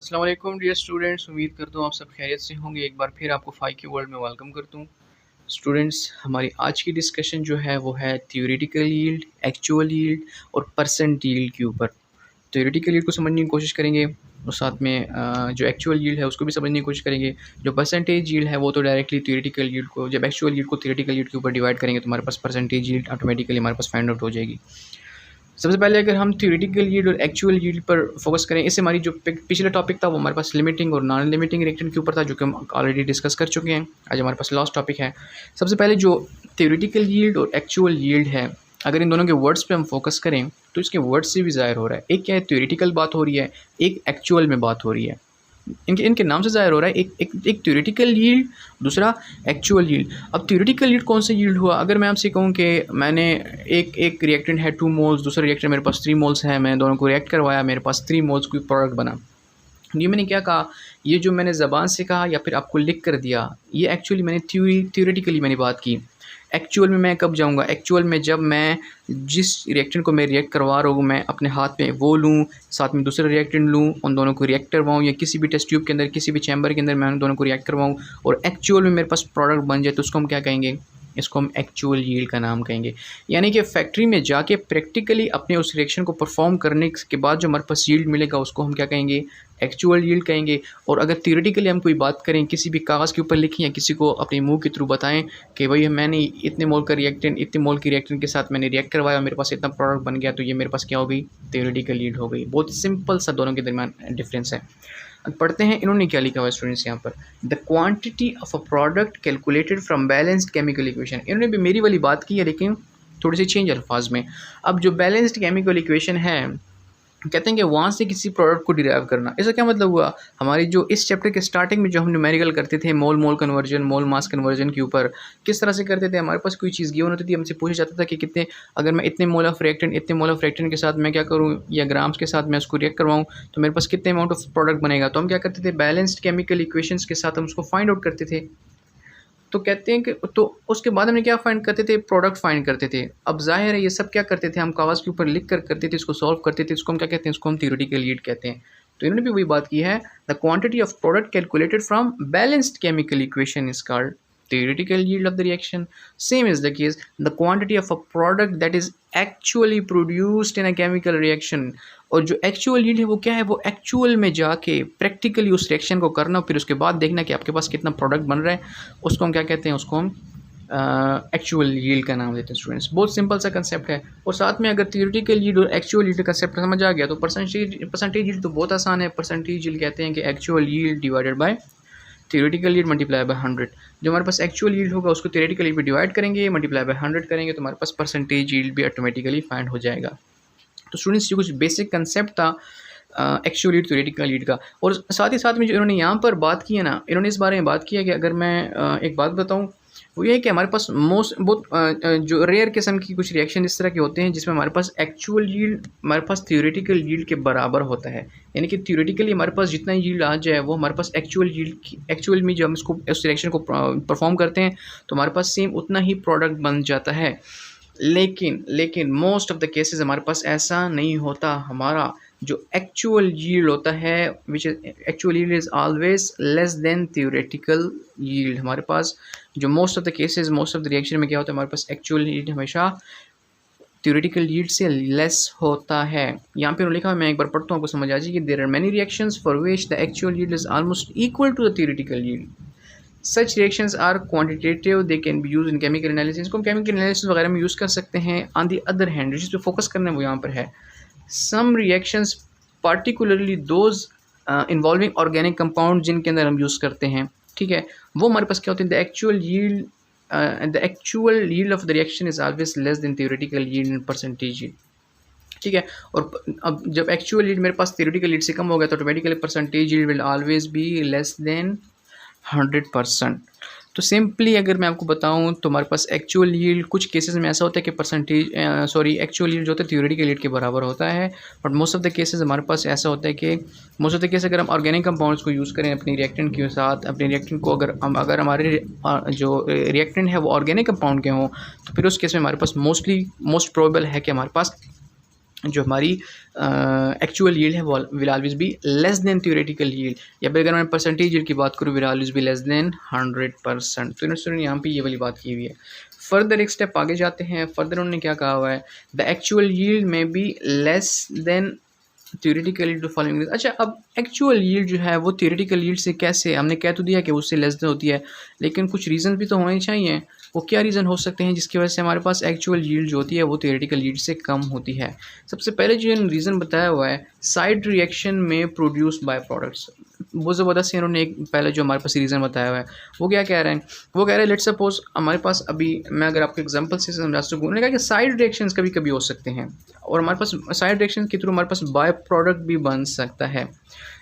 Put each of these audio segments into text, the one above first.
अस्सलाम वालेकुम dear students, उम्मीद करता हूँ आप सब खैरियत से होंगे। एक बार फिर आपको फाइव के वर्ल्ड में वेलकम करता हूँ। स्टूडेंट्स, हमारी आज की डिस्कशन जो है वो है थ्योरेटिकल यील्ड, एक्चुअल यील्ड और परसेंट यील्ड के ऊपर। थ्योरेटिकल यील्ड को समझने की कोशिश करेंगे और साथ में जो एक्चुअल यील्ड है उसको भी समझने की कोशिश करेंगे। जो परसेंटेज यील्ड है वो तो डायरेक्टली थ्योरेटिकल यील्ड को, जब एक्चुअल यील्ड को थ्योरेटिकल यील्ड के ऊपर डिवाइड करेंगे तो हमारे पास परसेंटेज यील्ड ऑटोमेटिकली हमारे पास फाइंड आउट हो जाएगी। सबसे पहले अगर हम थ्योरेटिकल यील्ड और एक्चुअल यील्ड पर फोकस करें, इससे हमारी जो पिछला टॉपिक था वो हमारे पास लिमिटिंग और नॉन लिमिटिंग रिएक्शन के ऊपर था, जो कि हम ऑलरेडी डिस्कस कर चुके हैं। आज हमारे पास लास्ट टॉपिक है। सबसे पहले जो थ्योरेटिकल यील्ड और एक्चुअल यील्ड है, अगर इन दोनों के वर्ड्स पे हम फोकस करें तो इसके वर्ड्स से भी ज़ाहिर हो रहा है, एक क्या है थ्योरेटिकल बात हो रही है, एक एक्चुअल में बात हो रही है। इनके इनके नाम से ज़ाहिर हो रहा है, एक थ्योरेटिकल यील्ड, दूसरा एक्चुअल यील्ड। अब थ्योरेटिकल यील्ड कौन सा यील्ड हुआ? अगर मैं आपसे कहूँ कि मैंने एक रिएक्टेंट है 2 मोल्स, दूसरा रिएक्टेंट मेरे पास 3 मोल्स है, मैं दोनों को रिएक्ट करवाया, मेरे पास 3 मोल्स कोई प्रोडक्ट बना। ये मैंने क्या कहा, ये जो मैंने ज़बान से कहा या फिर आपको लिख कर दिया, ये एक्चुअली मैंने थ्योरेटिकली मैंने बात की। एक्चुअल में मैं कब जाऊंगा? एक्चुअल में जब मैं जिस रिएक्टेंट को मैं रिएक्ट करवा रहा हूँ, मैं अपने हाथ में वो लूँ, साथ में दूसरा रिएक्टेंट लूँ, उन दोनों को रिएक्ट करवाऊँ, या किसी भी टेस्ट ट्यूब के अंदर, किसी भी चैम्बर के अंदर मैं उन दोनों को रिएक्ट करवाऊँ और एक्चुअल में मेरे पास प्रोडक्ट बन जाए, तो उसको हम क्या कहेंगे? इसको हम एक्चुअल यील्ड का नाम कहेंगे। यानी कि फैक्ट्री में जाके प्रैक्टिकली अपने उस रिएक्शन को परफॉर्म करने के बाद जो हमारे पास यील्ड मिलेगा उसको हम क्या कहेंगे? एक्चुअल यील्ड कहेंगे। और अगर थियोरेटिकली हम कोई बात करें, किसी भी कागज़ के ऊपर लिखें या किसी को अपने मुंह के थ्रू बताएं कि भाई मैंने इतने मोल का रिएक्टेंट, इतने मोल की रिएक्टेंट के साथ मैंने रिएक्ट करवाया, मेरे पास इतना प्रोडक्ट बन गया, तो ये मेरे पास क्या हो गई? थियोरेटिकल यील्ड हो गई। बहुत सिंपल सा दोनों के दरमियान डिफरेंस है। अब पढ़ते हैं इन्होंने क्या लिखा हुआ है स्टूडेंट्स यहाँ पर। The quantity of a product calculated from balanced chemical equation. इन्होंने भी मेरी वाली बात की है लेकिन थोड़ी सी चेंज अल्फाज में। अब जो बैलेंस्ड केमिकल इक्वेशन है, कहते हैं कि वहाँ से किसी प्रोडक्ट को डिराइव करना। इसका क्या मतलब हुआ? हमारी जो इस चैप्टर के स्टार्टिंग में जो हम न्यूमेरिकल करते थे, मोल मोल कन्वर्जन, मोल मास कन्वर्जन के ऊपर किस तरह से करते थे? हमारे पास कोई चीज़ गिवन होती थी, हमसे पूछा जाता था कि कितने, अगर मैं इतने मोल ऑफ रिएक्टेंट, इतने मोल ऑफ रिएक्टेंट के साथ मैं क्या करूँ, या ग्राम्स के साथ मैं उसको रिएक्ट करवाऊँ, तो मेरे पास कितने अमाउंट ऑफ प्रोडक्ट बनेगा। तो हम क्या करते थे? बैलेंस्ड केमिकल इक्वेशंस के साथ हम उसको फाइंड आउट करते थे। तो कहते हैं कि तो उसके बाद हमने क्या फाइंड करते थे? प्रोडक्ट फाइंड करते थे। अब जाहिर है ये सब क्या करते थे? हम कागज़ के ऊपर लिख कर करते थे, इसको सॉल्व करते थे। इसको हम क्या कहते हैं? इसको हम थ्योरेटिकल यील्ड कहते हैं। तो इन्होंने भी वही बात की है, the quantity of product calculated from balanced chemical equation is called theoretical yield of the reaction. Same is the case, the quantity of a product that is actually produced in a chemical reaction. और जो actual yield है वो क्या है? वो actual में जाके practically उस रिएक्शन को करना, फिर उसके बाद देखना कि आपके पास कितना प्रोडक्ट बन रहा है, उसको हम क्या कहते हैं? उसको हम एक्चुअल यील्ड का नाम देते हैं स्टूडेंट्स। बहुत सिंपल सा कंसेप्ट है। और साथ में अगर थियोरेटिकल यील्ड और एक्चुअल यील्ड का कंसेप्ट समझ आ गया तो परसेंटेज यील्ड तो बहुत आसान है। परसेंटेज यील्ड कहते हैं कि actual yield divided by theoretical yield multiply by 100। जो हमारे पास एक्चुअल यील्ड होगा उसको थियोरेटिकल यील्ड पे डिवाइड करेंगे, मल्टीप्लाई बाय 100 करेंगे, तो हमारे पास परसेंटेज यील्ड भी ऑटोमेटिकली फाइंड हो जाएगा। तो स्टूडेंट्स, ये कुछ बेसिक कंसेप्ट था एक्चुअल यील्ड, थियोरेटिकल यील्ड का। और साथ ही साथ में जो इन्होंने यहाँ पर बात की है ना, इन्होंने इस बारे में बात की है कि अगर मैं एक बात बताऊँ, वो ये है कि हमारे पास जो रेयर किस्म की कुछ रिएक्शन इस तरह के होते हैं जिसमें हमारे पास एक्चुअल यील्ड हमारे पास थियोरेटिकल यील्ड के बराबर होता है। यानी कि थियोरेटिकली हमारे पास जितना यील्ड आ जाए वो हमारे पास एक्चुअल में जब हम इसको उस रिएक्शन को परफॉर्म करते हैं तो हमारे पास सेम उतना ही प्रोडक्ट बन जाता है। लेकिन मोस्ट ऑफ द केसेस हमारे पास ऐसा नहीं होता। हमारा जो एक्चुअल यील्ड होता है, which actual yield is always less than theoretical yield. हमारे पास जो मोस्ट ऑफ द रिएक्शन में क्या होता है, हमारे पास एक्चुअल यील्ड हमेशा थियोरेटिकल यील्ड से लेस होता है। यहाँ पे लिखा है, मैं एक बार पढ़ता हूँ, आपको समझ आ जाएगी। There are many reactions for which the actual yield is almost equal to the theoretical yield. Such reactions are quantitative, they can be use in chemical analysis. को केमिकल एनालिसिस वगैरह में यूज़ कर सकते हैं। ऑन दी अदर हैंड, जिस पे focus करना है वो यहाँ पर है, some reactions particularly those involving organic compound, जिनके अंदर हम यूज़ करते हैं, ठीक है, वो हमारे पास क्या होते हैं? The actual yield of the reaction is always less than theoretical yield in percentage yield, ठीक है। और अब जब एक्चुअल यील्ड मेरे पास थियोरेटिकल यील्ड से कम हो गया तो automatically percentage yield will always be less than 100%। तो सिंपली अगर मैं आपको बताऊं तो हमारे पास एक्चुअल यील्ड कुछ केसेस में ऐसा होता है कि एक्चुअल यील्ड जो होता है थियोरेटिकल यील्ड के बराबर होता है, but most of the cases हमारे पास ऐसा होता है कि मोस्ट ऑफ द केस अगर हम ऑर्गेनिक कंपाउंड्स को यूज़ करें अपनी रिएक्टेंट के साथ, अपने रिएक्टेंट को अगर हमारे जो रिएक्टेंट है वो ऑर्गेनिक कंपाउंड के हों, तो फिर उस केस में हमारे पास मोस्ट प्रोबेबल है कि हमारे पास जो हमारी एक्चुअल यील्ड है वो will always be less than theoretical yield, या फिर अगर मैं परसेंटेज यील्ड की बात करूँ will always be less than 100%। तो स्टूडेंट यहाँ पे ये वाली बात की हुई है। फर्दर एक स्टेप आगे जाते हैं। फर्दर उन्होंने क्या कहा हुआ है, द एक्चुअल यील्ड में be less than theoretical yield following. अच्छा, अब एक्चुअल यील्ड जो है वो थ्योरेटिकल यील्ड से कैसे, हमने कह तो दिया कि उससे लेस देन होती है, लेकिन कुछ रीज़न भी तो होने चाहिए। वो क्या रीज़न हो सकते हैं जिसकी वजह से हमारे पास एक्चुअल यील्ड जो होती है वो थ्योरेटिकल यील्ड से कम होती है? सबसे पहले जो रीज़न बताया हुआ है, साइड रिएक्शन में प्रोड्यूस बाय प्रोडक्ट्स। वो ज़बरदस्त इन्होंने एक पहले जो हमारे पास रीज़न बताया हुआ है, वो क्या कह रहे हैं, वो कह रहे हैं लेट्स सपोज हमारे पास, अभी मैं अगर आपको एग्जांपल से समझा सकूँ, उन्होंने कहा कि साइड रिएक्शंस कभी कभी हो सकते हैं, और हमारे पास साइड रिएक्शन के थ्रू हमारे पास बाय प्रोडक्ट भी बन सकता है।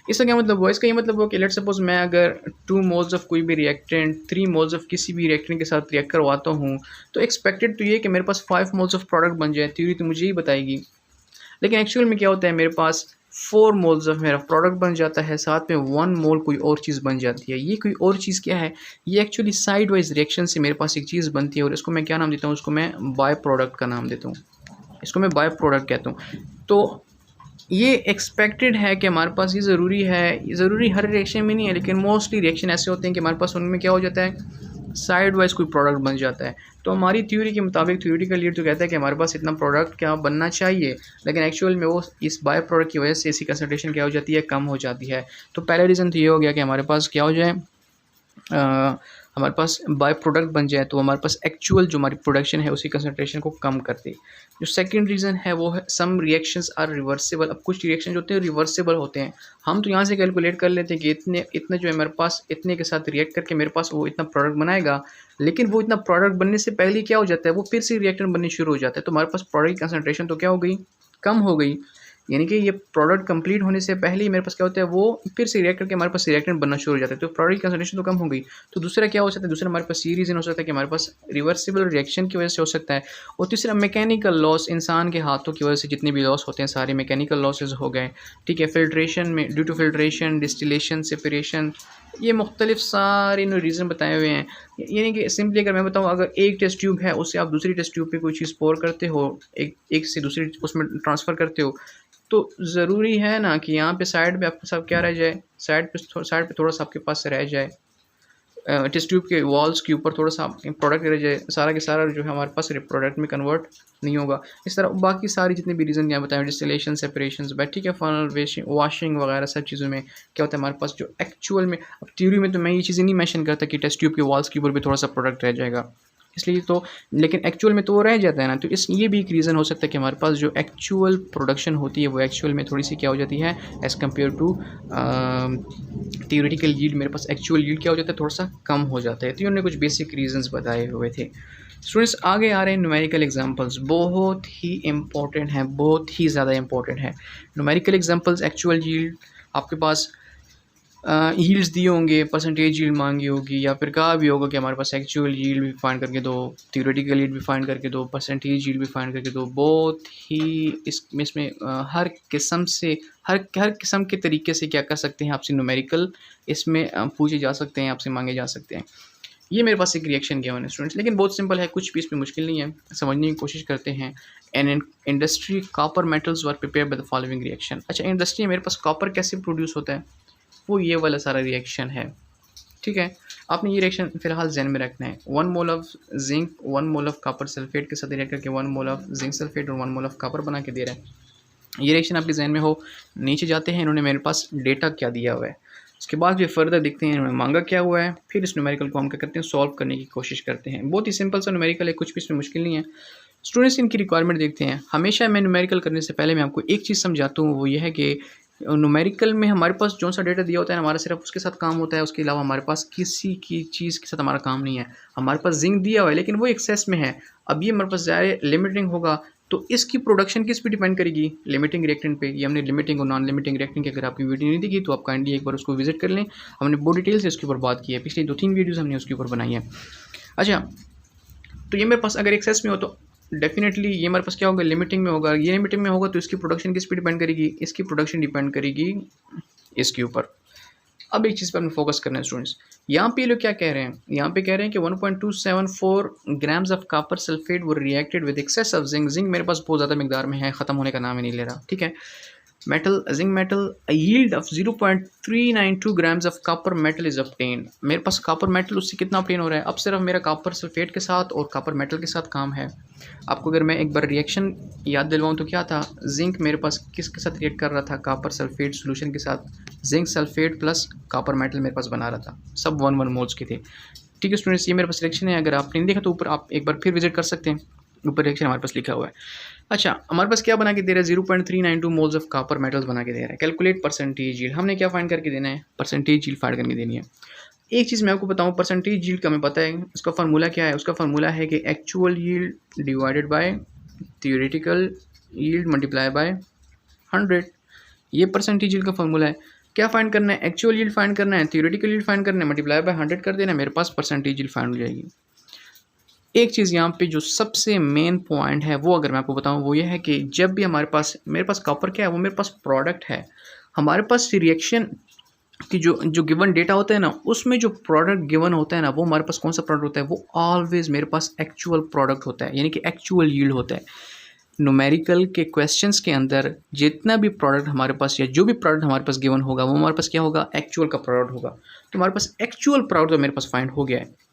इसका क्या मतलब हुआ, इसका ये मतलब हुआ कि लेट्स सपोज मैं अगर 2 मोल्स ऑफ कोई भी रिएक्टेंट 3 मोल्स ऑफ किसी भी रिएक्टेंट के साथ रिएक्ट करवाता हूँ, तो एक्सपेक्टेड तो ये कि मेरे पास 5 मोल्स ऑफ प्रोडक्ट बन जाए, थ्योरी तो मुझे ही बताएगी। लेकिन एक्चुअल में क्या होता है, मेरे पास 4 मोल्स ऑफ मेरा प्रोडक्ट बन जाता है, साथ में 1 मोल कोई और चीज़ बन जाती है। ये कोई और चीज़ क्या है, ये एक्चुअली साइड वाइज रिएक्शन से मेरे पास एक चीज़ बनती है, और इसको मैं क्या नाम देता हूँ, उसको मैं बाय प्रोडक्ट का नाम देता हूँ, इसको मैं बाय प्रोडक्ट कहता हूँ। तो ये एक्सपेक्टेड है कि हमारे पास ये ज़रूरी है, ये ज़रूरी हर रिएक्शन में नहीं है, लेकिन मोस्टली रिएक्शन ऐसे होते हैं कि हमारे पास उनमें क्या हो जाता है, साइड वाइज कोई प्रोडक्ट बन जाता है। तो हमारी थ्योरी के मुताबिक थ्योरेटिकल यील्ड तो कहता है कि हमारे पास इतना प्रोडक्ट क्या बनना चाहिए, लेकिन एक्चुअल में वो इस बाय प्रोडक्ट की वजह से इसकी कंसंट्रेशन क्या हो जाती है, कम हो जाती है। तो पहला रीज़न तो ये हो गया कि हमारे पास क्या हो जाए, हमारे पास बाय प्रोडक्ट बन जाए, तो हमारे पास एक्चुअल जो हमारी प्रोडक्शन है उसी कंसंट्रेशन को कम करती। जो सेकंड रीज़न है वो है सम रिएक्शंस आर रिवर्सेबल। अब कुछ रिएक्शन जो होते हैं रिवर्सेबल होते हैं, हम तो यहाँ से कैलकुलेट कर लेते हैं कि इतने जो है मेरे पास इतने के साथ रिएक्ट करके मेरे पास वो इतना प्रोडक्ट बनाएगा, लेकिन वो इतना प्रोडक्ट बनने से पहले क्या हो जाता है, वो फिर से रिएक्टेंट बनने शुरू हो जाता है, तो हमारे पास प्रोडक्ट की कंसंट्रेशन तो क्या हो गई, कम हो गई। यानी कि ये प्रोडक्ट कंप्लीट होने से पहले ही मेरे पास क्या होता है, वो फिर से रिएक्ट करके हमारे पास रिएक्टेंट बनना शुरू हो जाता है, तो प्रोडक्ट की कंसंट्रेशन तो कम हो गई। तो दूसरा क्या हो सकता है, दूसरा हमारे पास ये रीज़न हो सकता है कि हमारे पास रिवर्सिबल रिएक्शन की वजह से हो सकता है, और तीसरा मैकेनिकल लॉस, इंसान के हाथों की वजह से जितने भी लॉस होते हैं सारे मैकेनिकल लॉसेज हो गए। ठीक है, फिल्ट्रेशन में due to filtration, distillation, separation, ये मुख्तलिफ सारे रीज़न बताए हुए हैं। यानी कि सिंपली अगर मैं बताऊँ, अगर एक टेस्ट ट्यूब है उससे आप दूसरी टेस्ट ट्यूब पे कोई चीज़ पोर करते हो, एक से दूसरी उसमें ट्रांसफ़र करते हो, तो ज़रूरी है ना कि यहाँ पे साइड पे आपके साथ क्या रह जाए, साइड पे थोड़ा सा आपके पास रह जाए, टेस्ट ट्यूब के वॉल्स के ऊपर थोड़ा सा प्रोडक्ट रह जाए, सारा के सारा जो है हमारे पास प्रोडक्ट में कन्वर्ट नहीं होगा। इस तरह बाकी सारी जितने भी रीज़न यहाँ बताएं, डिस्टिलेशन, सेपरेशन, बैठ ठीक है, फनल वॉशिंग वगैरह सब चीज़ों में क्या होता है हमारे पास जो एक्चुअल में, अब थ्योरी में तो मैं ये चीज़ें नहीं मेंशन करता कि टेस्ट ट्यूब के वॉल्स के ऊपर भी थोड़ा सा प्रोडक्ट रह जाएगा, इसलिए तो, लेकिन एक्चुअल में तो वो रह जाता है ना। तो ये भी एक रीज़न हो सकता है कि हमारे पास जो एक्चुअल प्रोडक्शन होती है वो एक्चुअल में थोड़ी सी क्या हो जाती है as compare to theoretical yield, मेरे पास एक्चुअल यील्ड क्या हो जाता है, थोड़ा सा कम हो जाता है। तो उन्होंने कुछ बेसिक रीजंस बताए हुए थे। स्टूडेंट्स आगे आ रहे हैं न्यूमेरिकल एग्जांपल्स, बहुत ही इंपॉर्टेंट है, बहुत ही ज़्यादा इंपॉर्टेंट है न्यूमेरिकल एग्जांपल्स। एक्चुअल यील्ड आपके पास यील्ड्स दिए होंगे, परसेंटेज यील्ड मांगी होगी, या फिर कहा भी होगा कि हमारे पास एक्चुअल यील्ड भी फाइंड करके दो, थियोरेटिकल यील्ड भी फाइंड करके दो, परसेंटेज यील्ड भी फाइंड करके दो। बहुत ही इसमें हर किस्म से हर किस्म के तरीके से क्या कर सकते हैं आपसे न्यूमेरिकल इसमें पूछे जा सकते हैं, आपसे मांगे जा सकते हैं। ये मेरे पास एक रिएक्शन गिवन है स्टूडेंट्स, लेकिन बहुत सिंपल है, कुछ भी इसमें मुश्किल नहीं है, समझने की कोशिश करते हैं। An industry copper metals were prepare by the following reaction. अच्छा, इंडस्ट्री में मेरे पास कॉपर कैसे प्रोड्यूस होता है, वो ये वाला सारा रिएक्शन है। ठीक है, आपने ये रिएक्शन फिलहाल जहन में रखना है। 1 mole of zinc 1 mole of copper sulphate के साथ रिएक्ट करके 1 मोल ऑफ जिंक सल्फेट और 1 मोल ऑफ कॉपर बना के दे रहा है। ये रिएक्शन आपके जहन में हो। नीचे जाते हैं, इन्होंने मेरे पास डेटा क्या दिया हुआ है, उसके बाद जो फर्दर देखते हैं इन्होंने मांगा क्या हुआ है, फिर इस न्यूमेरिकल को हम क्या करते हैं, सॉल्व करने की कोशिश करते हैं। बहुत ही सिंपल सा न्यूमेरिकल है, कुछ भी इसमें मुश्किल नहीं है। स्टूडेंट्स इनकी रिक्वायरमेंट देखते हैं। हमेशा मैं न्यूमेरिकल करने से पहले मैं आपको एक चीज़ समझाता हूँ, वो ये है कि न्यूमेरिकल में हमारे पास जो सा डेटा दिया होता है हमारा सिर्फ उसके साथ काम होता है, उसके अलावा हमारे पास किसी की चीज़ के साथ हमारा काम नहीं है। हमारे पास जिंक दिया हुआ है लेकिन वो एक्सेस में है, अब ये हमारे पास ज़्यादा लिमिटिंग होगा, तो इसकी प्रोडक्शन किस पे डिपेंड करेगी, लिमिटिंग रिएक्टेंट पे। ये हमने लिमिटिंग और नॉन लिमिटिंग रिएक्टेंट की अगर आपकी वीडियो नहीं देखी तो आप काइंडली एक बार उसको विजिट कर लें, हमने बहुत डिटेल से उसके ऊपर बात की है, पिछली 2-3 वीडियोज़ हमने उसके ऊपर बनाई है। अच्छा, तो ये मेरे पास अगर एक्सेस में हो तो डेफिनेटली ये हमारे पास क्या होगा, लिमिटिंग में होगा। ये लिमिटिंग में होगा तो इसकी प्रोडक्शन किस पे डिपेंड करेगी, इसकी प्रोडक्शन डिपेंड करेगी इसके ऊपर, अब एक चीज़ पर हमें फोकस करना है स्टूडेंट्स। यहाँ पे ये लोग क्या कह रहे हैं, यहाँ पे कह रहे हैं कि 1.274 ग्राम्स ऑफ कॉपर सल्फेट वो reacted with excess of zinc. Zinc मेरे पास बहुत ज़्यादा मिकदार में है, ख़त्म होने का नाम ही नहीं ले रहा, ठीक है। Metal, zinc metal, a yield of 0.392 grams of copper metal is obtained। मेरे पास कॉपर मेटल उससे कितना ऑब्टेन हो रहा है, अब सिर्फ मेरा कॉपर सल्फेट के साथ और कॉपर मेटल के साथ काम है। आपको अगर मैं एक बार रिएक्शन याद दिलवाऊँ तो क्या था, जिंक मेरे पास किसके साथ रिएक्ट कर रहा था, कॉपर सल्फेट सोल्यूशन के साथ। Zinc sulphate plus copper metal मेरे पास बना रहा था, सब 1 मोल्स के थे, ठीक है स्टूडेंट्स। ये मेरे पास रिएक्शन है, अगर आपने नहीं देखा तो ऊपर आप एक बार फिर विजिट कर सकते हैं, ऊपर रिएक्शन हमारे पास लिखा हुआ है। अच्छा, हमारे पास क्या बना के दे रहा है, 0.392 मोल्स ऑफ कॉपर मेटल्स बना के दे रहा है। कैलकुलेट परसेंटेज यील्ड, हमने क्या फाइंड करके देना है, परसेंटेज यील्ड फाइंड करके देनी है। एक चीज़ मैं आपको बताऊं, परसेंटेज यील्ड का हमें पता है, उसका फार्मूला क्या है, उसका फार्मूला है कि actual yield divided by theoretical yield multiply by 100। ये परसेंटेज यील्ड का फार्मूला है। क्या फाइंड करना है, एक्चुअल यील्ड फाइंड करना है, थियोरेटिकल यील्ड फाइंड करना है, मल्टीप्लाई बाय 100 कर देना, मेरे पास परसेंटेज यील्ड फाइंड हो जाएगी। एक चीज़ यहाँ पे जो सबसे मेन पॉइंट है वो अगर मैं आपको बताऊँ वो ये है कि जब भी मेरे पास कॉपर क्या है, वो मेरे पास प्रोडक्ट है। हमारे पास रिएक्शन कि जो गिवन डेटा होता है ना, उसमें जो प्रोडक्ट गिवन होता है ना, वो हमारे पास कौन सा प्रोडक्ट होता है, वो ऑलवेज मेरे पास एक्चुअल प्रोडक्ट होता है, यानी कि एक्चुअल यील्ड होता है। न्यूमेरिकल के क्वेश्चंस के अंदर जितना भी प्रोडक्ट हमारे पास या जो भी प्रोडक्ट हमारे पास गिवन होगा वो हमारे पास क्या होगा, एक्चुअल का प्रोडक्ट होगा। तो हमारे पास एक्चुअल प्रोडक्ट तो मेरे पास फाइंड हो गया है।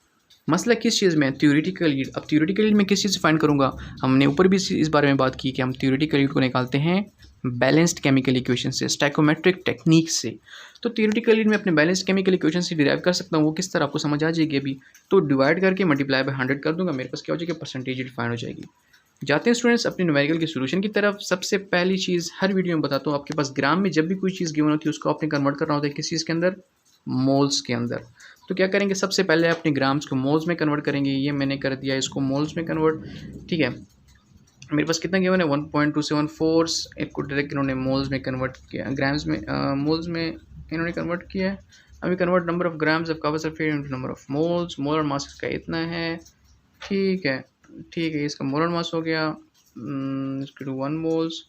मसला किस चीज़ में, थ्योरेटिकल यील्ड। अब थ्योरेटिकल यील्ड में किस चीज़ से फाइंड करूँगा, हमने ऊपर भी इस बारे में बात की कि हम थ्योरेटिकल यील्ड को निकालते हैं बैलेंस्ड केमिकल इक्वेशन से, स्टैकोमेट्रिक टेक्निक से। तो थ्योरेटिकल यील्ड में अपने बैलेंस्ड केमिकल इक्वेशन से डिराइव कर सकता हूँ, वो किस तरह आपको समझ आ जाएगी अभी। तो डिवाइड करके मल्टीप्लाई बाय 100 कर दूंगा, मेरे पास क्या हो जाएगी, परसेंटेज यील्ड फाइंड हो जाएगी। जाते हैं स्टूडेंट्स अपने न्यूमेरिकल के सोल्यूशन की तरफ। सबसे पहली चीज़ हर वीडियो में बताता हूँ, आपके पास ग्राम में जब भी कोई चीज़ गिवन होती है उसको आपने कन्वर्ट करना होता है किस चीज़ के अंदर, मोल्स के अंदर। तो क्या करेंगे, सबसे पहले अपने ग्राम्स को मोल्स में कन्वर्ट करेंगे। ये मैंने कर दिया इसको मोल्स में कन्वर्ट, ठीक है। मेरे पास कितना गिवन है, 1.274, एक को डायरेक्ट इन्होंने मोल्स में कन्वर्ट किया, ग्राम्स में मोल्स में इन्होंने कन्वर्ट किया है। अभी convert number of grams of copper sulphate into number of moles. Molar mass इसका इतना है, ठीक है, ठीक है, इसका मोलर मास हो गया इसके 1 मोल्स,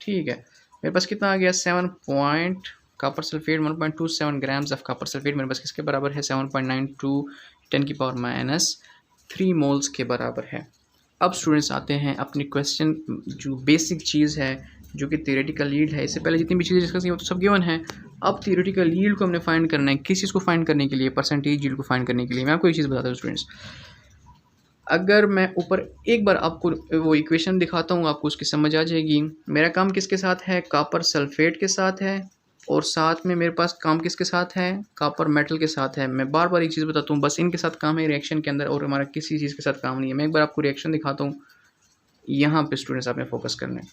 ठीक है। मेरे पास कितना आ गया, 7 point copper sulphate 1.27 grams of copper sulphate मेरे पास किसके बराबर है, 7.92 10⁻³ मोल्स के बराबर है। अब स्टूडेंट्स आते हैं अपनी क्वेश्चन जो बेसिक चीज़ है जो कि थियोरेटिकल यील्ड है। इससे पहले जितनी भी चीज़ें डिस्कस की वो तो सब गिवन है। अब थियोरेटिकल यील्ड को हमने फाइंड करना है, किस चीज़ को फाइंड करने के लिए, परसेंटेज यील्ड को फाइंड करने के लिए। मैं आपको एक चीज़ बताता हूँ स्टूडेंट्स, अगर मैं ऊपर एक बार आपको वो इक्वेशन दिखाता हूँ, आपको उसकी समझ आ जाएगी। मेरा काम किसके साथ है, कॉपर सल्फेट के साथ है, और साथ में मेरे पास काम किसके साथ है, कॉपर मेटल के साथ है। मैं बार बार एक चीज़ बताता हूँ, बस इनके साथ काम है रिएक्शन के अंदर, और हमारा किसी चीज़ के साथ काम नहीं है। मैं एक बार आपको रिएक्शन दिखाता हूँ, यहाँ पे स्टूडेंट्स आपने फोकस करना है।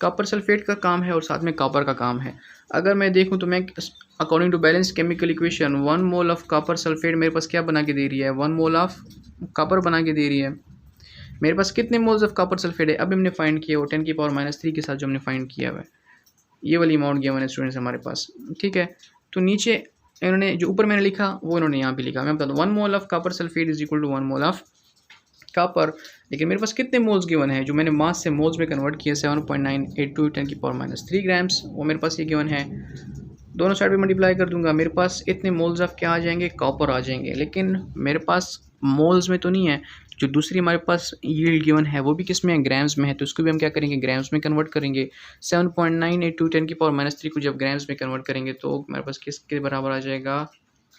कॉपर सल्फेट का काम है और साथ में कॉपर का काम है। अगर मैं देखूँ तो मैं according to balance chemical equation 1 mole of copper sulphate मेरे पास क्या बना के दे रही है, 1 मोल ऑफ कॉपर बना के दे रही है। मेरे पास कितने मोल्स ऑफ कॉपर सल्फेट है, अभी हमने फाइंड किया वो 10⁻³ के साथ जो हमने फाइंड किया हुआ है, ये वाली अमाउंट गिवन है स्टूडेंट्स हमारे पास, ठीक है। तो नीचे इन्होंने जो ऊपर मैंने लिखा वो इन्होंने यहाँ भी लिखा। मैं बता दूँ 1 mole of copper sulphate is equal to 1 mole of copper, लेकिन मेरे पास कितने मोल्स गिवन है, जो मैंने मास से मोल्स में कन्वर्ट किया 7.982 10⁻³ ग्राम्स, वो मेरे पास ये गिवन है। दोनों साइड पे मल्टीप्लाई कर दूंगा, मेरे पास इतने मोल्स ऑफ क्या आ जाएंगे, कॉपर आ जाएंगे। लेकिन मेरे पास मोल्स में तो नहीं है, जो दूसरी हमारे पास यील्ड गिवन है वो भी किस में है, ग्राम्स में है। तो उसको भी हम क्या करेंगे, ग्राम्स में कन्वर्ट करेंगे। 7.982 10⁻³ को जब ग्राम्स में कन्वर्ट करेंगे तो मेरे पास किसके बराबर आ जाएगा,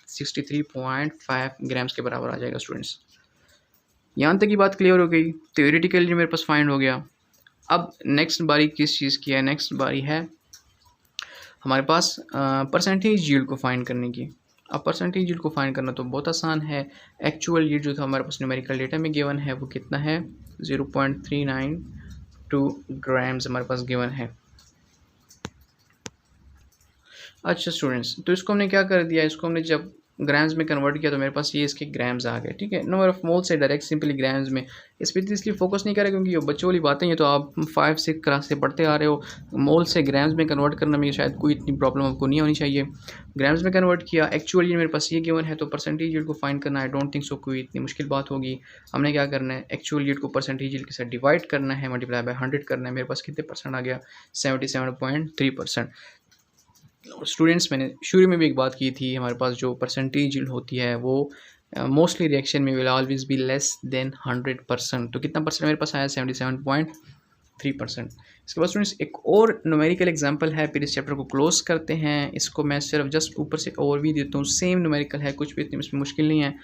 63.5 ग्राम्स के बराबर आ जाएगा स्टूडेंट्स। यहाँ तक की बात क्लियर हो गई, थ्योरेटिकली मेरे पास फाइंड हो गया। अब नेक्स्ट बारी किस चीज़ की है, नेक्स्ट बारी है हमारे पास परसेंटेज यील्ड को फाइंड करने की। अब परसेंटेज यील्ड को फाइंड करना तो बहुत आसान है। एक्चुअल यील्ड जो था हमारे पास न्यूमेरिकल डेटा में गिवन है वो कितना है, 0.392 ग्राम्स हमारे पास गिवन है। अच्छा स्टूडेंट्स, तो इसको हमने क्या कर दिया, इसको हमने जब ग्राम्स में कन्वर्ट किया तो मेरे पास ये इसके ग्राम्स आ गए, ठीक है। नंबर ऑफ मोल से डायरेक्ट सिंपली ग्राम्स में, इस पर इसलिए फोकस नहीं करें क्योंकि ये बच्चों वाली बातें हैं, तो आप 5-6 क्लास से पढ़ते आ रहे हो। मोल से ग्राम्स में कन्वर्ट करने में शायद कोई इतनी प्रॉब्लम आपको नहीं होनी चाहिए। ग्राम्स में कन्वर्ट किया, एक्चुअल यील्ड मेरे पास ये गिवन है, तो परसेंटेज यील्ड को फाइंड करना आई डोंट थिंक सो कोई इतनी मुश्किल बात होगी। हमने क्या करना है, एक्चुअल यील्ड को परसेंटेज यील्ड के साथ डिवाइड करना है, मल्टीप्लाई बाय 100 करना है। मेरे पास कितने परसेंट आ गया, 77.3%। स्टूडेंट्स मैंने शुरू में भी एक बात की थी, हमारे पास जो परसेंटेज यील्ड होती है वो मोस्टली रिएक्शन में will always be less than 100%। तो कितना परसेंट मेरे पास आया? 77.3%। इसके बाद स्टूडेंट्स एक और न्यूमेरिकल एग्जांपल है, फिर इस चैप्टर को क्लोज करते हैं। इसको मैं सिर्फ जस्ट ऊपर से ओवरव्यू देता हूँ। सेम न्यूमेरिकल है, कुछ भी इतनी इसमें मुश्किल नहीं है।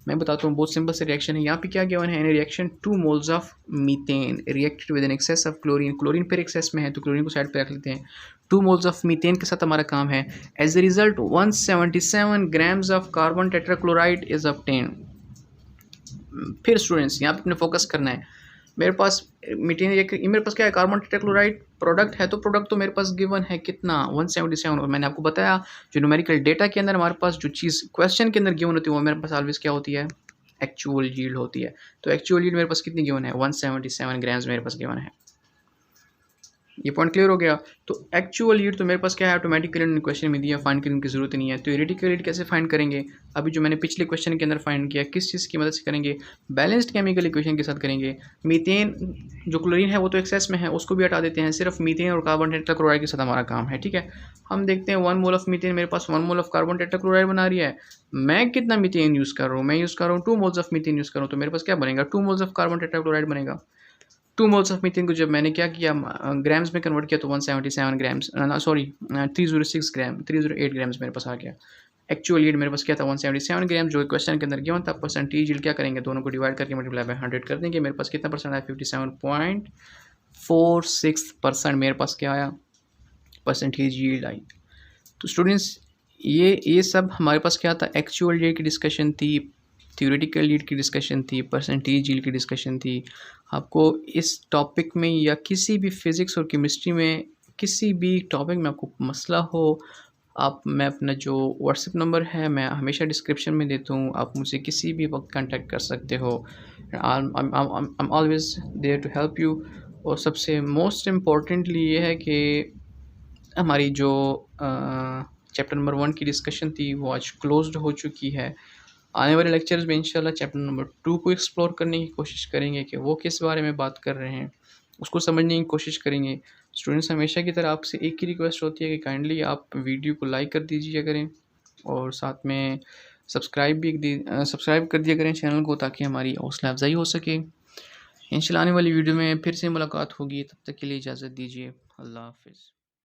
मैं बताता हूँ, बहुत सिंपल से रिएक्शन है। यहाँ पे क्या गिवन है? In reaction 2 moles of methane reacted with an excess of chlorine. Chlorine फिर एक्सेस में है तो क्लोरीन को साइड पे रख लेते हैं। 2 मोल्स ऑफ मीथेन के साथ हमारा काम है। As a result 177 grams of carbon tetrachloride is obtained. फिर स्टूडेंट्स यहाँ पे अपने फोकस करना है। मेरे पास मीथेन, मेरे पास क्या है? कार्बन टेट्राक्लोराइड प्रोडक्ट है, तो प्रोडक्ट तो मेरे पास गिवन है कितना? 177। और मैंने आपको बताया जो न्यूमेरिकल डेटा के अंदर हमारे पास जो चीज़ क्वेश्चन के अंदर गिवन होती है वो मेरे पास ऑलवेज क्या होती है? एक्चुअल यील्ड होती है। तो एक्चुअल यील्ड मेरे पास कितनी गिवन है? 177 ग्राम्स मेरे पास गिवन है। ये पॉइंट क्लियर हो गया। तो एक्चुअल यील्ड तो मेरे पास क्या है? ऑटोमेटिकली क्वेश्चन में दिया, फाइंड करने की जरूरत नहीं है। तो थ्योरेटिकल यील्ड कैसे फाइंड करेंगे? अभी जो मैंने पिछले क्वेश्चन के अंदर फाइंड किया, किस चीज़ की मदद से करेंगे? बैलेंस्ड केमिकल इक्वेशन के साथ करेंगे। मीथेन जो क्लोरीन है वो तो एक्सेस में है, उसको भी हटा देते हैं। सिर्फ मीथेन और कार्बन टेट्राक्लोराइड के साथ हमारा काम है, ठीक है। हम देखते हैं 1 मोल ऑफ मीथेन मेरे पास 1 मोल ऑफ कार्बन टेट्राक्लोराइड बना रही है। मैं कितना मीथेन यूज़ कर रहा हूँ? मैं यूज़ कर रहा हूँ 2 मोल्स ऑफ मीथेन यूज़ कर रहा हूँ। तो मेरे पास क्या बनेगा? 2 मोल्स ऑफ कार्बन टेट्राक्लोराइड बनेगा। 2 मोल्स ऑफ मीथेन को जब मैंने क्या किया, ग्राम्स में कन्वर्ट किया तो 177 ग्राम्स, सॉरी 306 ग्राम, 308 ग्राम्स मेरे पास आ गया। एक्चुअल यील्ड मेरे पास क्या था? 177 ग्राम, जो क्वेश्चन के अंदर गिवन था। परसेंटेज यील्ड क्या करेंगे? दोनों को डिवाइड करके मल्टीप्लाई बाय 100 कर देंगे। मेरे पास कितना परसेंट आया? 57.46% मेरे पास क्या आया? परसेंटेज यील्ड आई। तो स्टूडेंट्स ये सब हमारे पास क्या था? एक्चुअल यील्ड की डिस्कशन थी, थ्योरेटिकल यील्ड की डिस्कशन थी, परसेंटेज यील्ड की डिस्कशन थी। आपको इस टॉपिक में या किसी भी फिज़िक्स और केमिस्ट्री में किसी भी टॉपिक में आपको मसला हो, मैं अपना जो व्हाट्सएप नंबर है मैं हमेशा डिस्क्रिप्शन में देता हूँ, आप मुझसे किसी भी वक्त कांटेक्ट कर सकते हो। I am always there to help you. और सबसे मोस्ट इम्पॉर्टेंटली ये है कि हमारी जो चैप्टर नंबर 1 की डिस्कशन थी वो आज क्लोज्ड हो चुकी है। आने वाले लेक्चर्स में इंशाल्लाह चैप्टर नंबर 2 को एक्सप्लोर करने की कोशिश करेंगे कि वो किस बारे में बात कर रहे हैं, उसको समझने की कोशिश करेंगे। स्टूडेंट्स, हमेशा की तरह आपसे एक ही रिक्वेस्ट होती है कि काइंडली आप वीडियो को लाइक कर दीजिए करें और साथ में सब्सक्राइब कर दिया करें चैनल को, ताकि हमारी हौसला अफजाई हो सके। इंशाल्लाह आने वाली वीडियो में फिर से मुलाकात होगी, तब तक के लिए इजाज़त दीजिए। अल्लाह हाफ़िज़।